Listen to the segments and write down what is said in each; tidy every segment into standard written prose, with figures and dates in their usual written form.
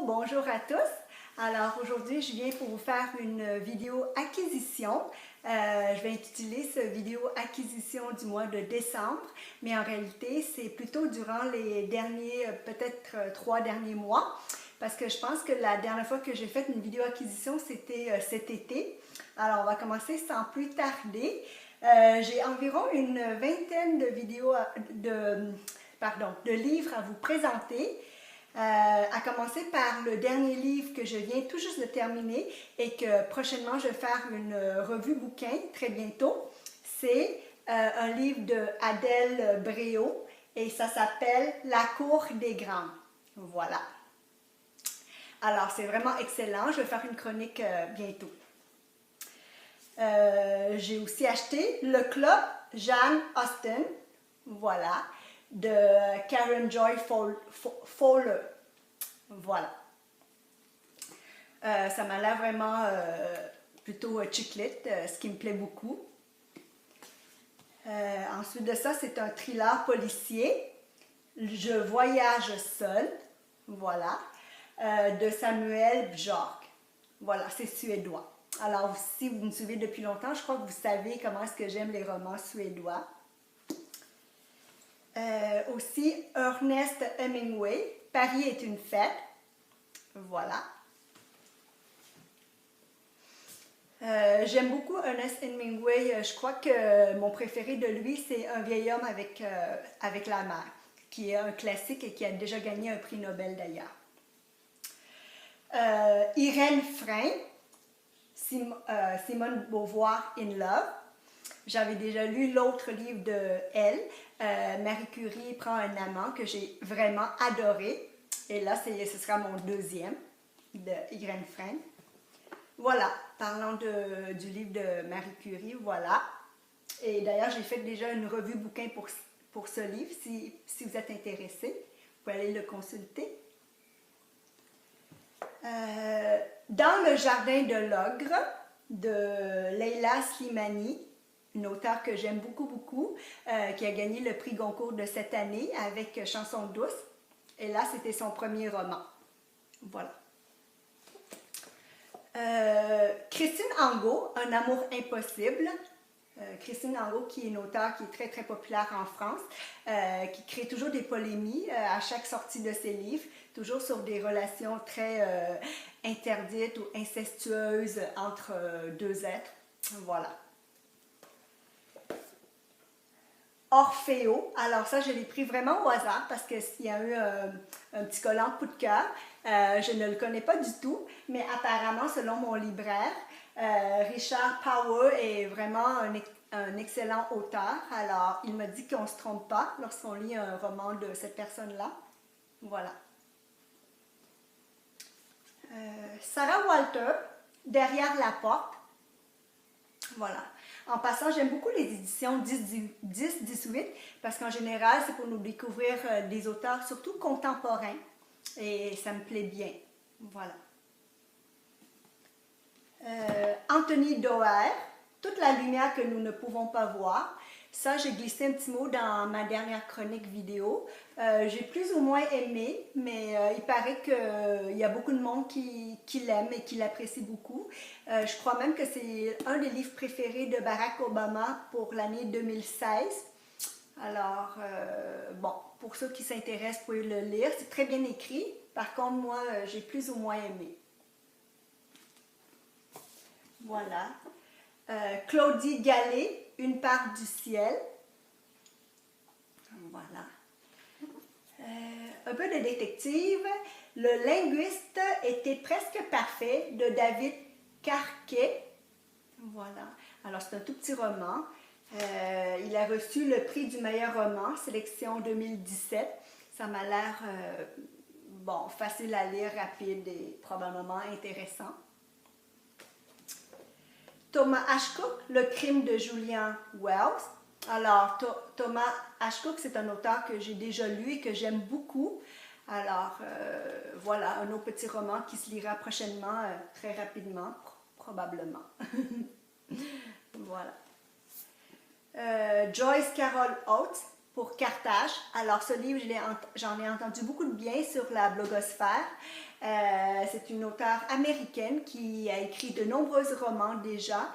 Bonjour à tous. Alors aujourd'hui, je viens pour vous faire une vidéo acquisition. Je vais intituler cette vidéo acquisition du mois de décembre, mais en réalité, c'est plutôt durant les derniers, peut-être 3 derniers mois, parce que je pense que la dernière fois que j'ai fait une vidéo acquisition, c'était cet été. Alors, on va commencer sans plus tarder. J'ai environ une vingtaine de vidéos, de livres à vous présenter. À commencer par le dernier livre que je viens tout juste de terminer et que prochainement je vais faire une revue bouquin très bientôt. C'est un livre de Adèle Bréau et ça s'appelle La Cour des Grands. Voilà. Alors c'est vraiment excellent, je vais faire une chronique bientôt. J'ai aussi acheté Le Club Jane Austen, voilà, de Karen Joy Fowler. Voilà. Ça m'a l'air vraiment plutôt chiclette, ce qui me plaît beaucoup. Ensuite de ça, c'est un thriller policier. Je voyage seul, voilà, de Samuel Björk. Voilà, c'est suédois. Alors, si vous me suivez depuis longtemps, je crois que vous savez comment est-ce que j'aime les romans suédois. Aussi, Ernest Hemingway, Paris est une fête. Voilà. J'aime beaucoup Ernest Hemingway. Je crois que mon préféré de lui, c'est Un vieil homme avec la mer, qui est un classique et qui a déjà gagné un prix Nobel d'ailleurs. Irène Frein, Simone Beauvoir in Love. J'avais déjà lu l'autre livre de elle, Marie Curie prend un amant, que j'ai vraiment adoré. Et là, ce sera mon deuxième de Irène Frein. Voilà, parlant du livre de Marie Curie, voilà. Et d'ailleurs, j'ai fait déjà une revue bouquin pour ce livre. Si vous êtes intéressé, vous pouvez aller le consulter. Dans le jardin de l'ogre de Leila Slimani, une auteure que j'aime beaucoup, qui a gagné le prix Goncourt de cette année avec Chanson douce. Et là, c'était son premier roman. Voilà. Christine Angot, Un amour impossible. Christine Angot, qui est une auteure qui est très populaire en France, qui crée toujours des polémies à chaque sortie de ses livres, toujours sur des relations très interdites ou incestueuses entre deux êtres. Voilà. Orfeo, alors ça je l'ai pris vraiment au hasard parce qu'il y a eu un petit collant coup de cœur. Je ne le connais pas du tout, mais apparemment selon mon libraire, Richard Power est vraiment un excellent auteur. Alors il m'a dit qu'on ne se trompe pas lorsqu'on lit un roman de cette personne-là. Voilà. Sarah Walter, Derrière la porte. Voilà. En passant, j'aime beaucoup les éditions 10-18 parce qu'en général, c'est pour nous découvrir des auteurs surtout contemporains et ça me plaît bien. Voilà. Anthony Doerr, Toute la lumière que nous ne pouvons pas voir. Ça, j'ai glissé un petit mot dans ma dernière chronique vidéo. J'ai plus ou moins aimé, mais il paraît qu'il y a beaucoup de monde qui l'aime et qui l'apprécie beaucoup. Je crois même que c'est un des livres préférés de Barack Obama pour l'année 2016. Alors, bon, pour ceux qui s'intéressent, vous pouvez le lire. C'est très bien écrit. Par contre, moi, j'ai plus ou moins aimé. Voilà. Claudie Gallet, Une part du ciel. Voilà. Un peu de détective. Le linguiste était presque parfait de David Carquet. Voilà. Alors, c'est un tout petit roman. Il a reçu le prix du meilleur roman, sélection 2017. Ça m'a l'air, bon, facile à lire, rapide et probablement intéressant. Thomas Ashcook, Le crime de Julian Wells. Alors, Thomas Ashcook, c'est un auteur que j'ai déjà lu et que j'aime beaucoup. Alors, voilà, un autre petit roman qui se lira prochainement, très rapidement, probablement. Voilà. Joyce Carol Oates, pour Carthage. Alors ce livre, j'en ai entendu beaucoup de bien sur la blogosphère. C'est une auteure américaine qui a écrit de nombreux romans déjà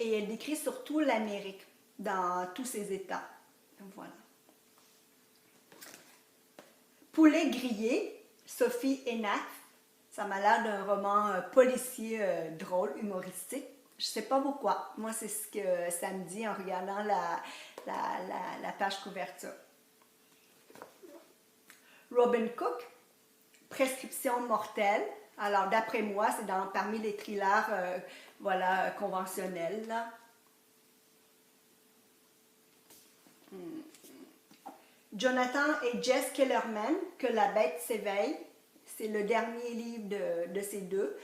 et elle décrit surtout l'Amérique dans tous ses états. Donc, voilà. Poulet grillé, Sophie Hénac. Ça m'a l'air d'un roman policier drôle, humoristique. Je ne sais pas pourquoi. Moi, c'est ce que ça me dit en regardant la page couverture. Robin Cook, Prescription mortelle. Alors, d'après moi, c'est parmi les thrillers voilà, conventionnels. Là. Jonathan et Jess Kellerman, Que la bête s'éveille. C'est le dernier livre de ces deux.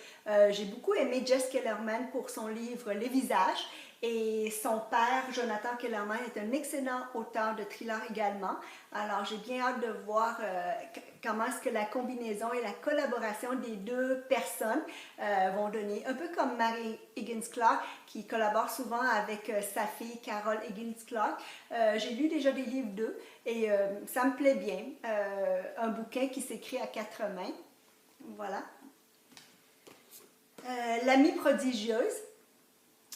J'ai beaucoup aimé Jess Kellerman pour son livre Les visages et son père, Jonathan Kellerman, est un excellent auteur de thriller également. Alors j'ai bien hâte de voir comment est-ce que la combinaison et la collaboration des deux personnes vont donner. Un peu comme Mary Higgins Clark qui collabore souvent avec sa fille Carol Higgins Clark. J'ai lu déjà des livres d'eux et ça me plaît bien. Un bouquin qui s'écrit à 4 mains. Voilà. L'amie prodigieuse,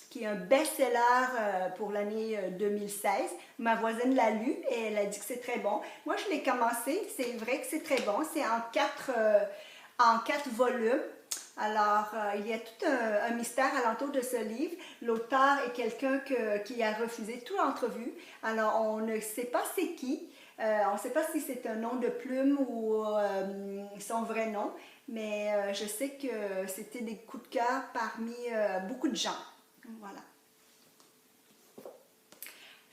qui est un best-seller pour l'année 2016. Ma voisine l'a lu et elle a dit que c'est très bon. Moi, je l'ai commencé. C'est vrai que c'est très bon. C'est en quatre volumes. Alors, il y a tout un mystère alentour de ce livre. L'auteur est quelqu'un qui a refusé toute entrevue. Alors, on ne sait pas c'est qui. On ne sait pas si c'est un nom de plume ou son vrai nom. Mais je sais que c'était des coups de cœur parmi beaucoup de gens. Voilà.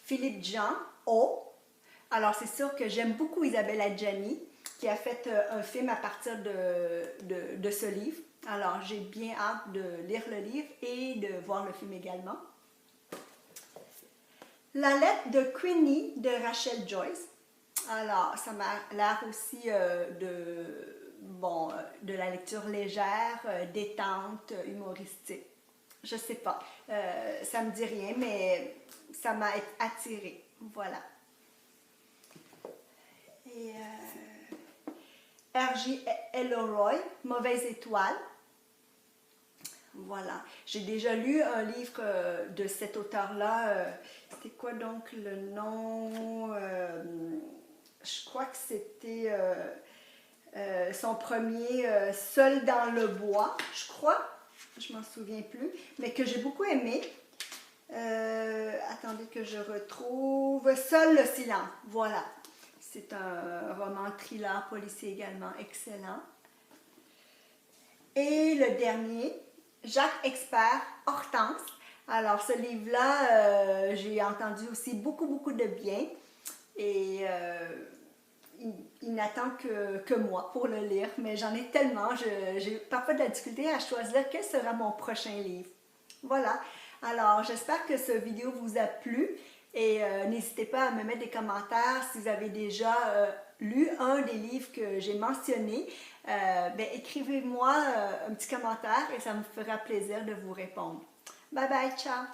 Philippe Jean, O. Alors, c'est sûr que j'aime beaucoup Isabelle Adjani, qui a fait un film à partir de ce livre. Alors, j'ai bien hâte de lire le livre et de voir le film également. La lettre de Queenie de Rachel Joyce. Alors, ça m'a l'air aussi de la lecture légère, détente, humoristique. Je sais pas, ça me dit rien, mais ça m'a attirée. Voilà. Et R.J. Elroy, Mauvaise étoile. Voilà. J'ai déjà lu un livre de cet auteur-là. C'était quoi donc le nom? Je crois que c'était son premier Seul dans le bois, je crois. Je m'en souviens plus, mais que j'ai beaucoup aimé. Attendez que je retrouve. Seul le silence. Voilà. C'est un roman thriller policier également excellent. Et le dernier, Jacques Expert, Hortense. Alors ce livre-là, j'ai entendu aussi beaucoup de bien. Et il n'attend que moi pour le lire, mais j'en ai tellement, j'ai parfois de la difficulté à choisir quel sera mon prochain livre. Voilà, alors j'espère que cette vidéo vous a plu et n'hésitez pas à me mettre des commentaires si vous avez déjà lu un des livres que j'ai mentionnés. Écrivez-moi un petit commentaire et ça me fera plaisir de vous répondre. Bye bye, ciao!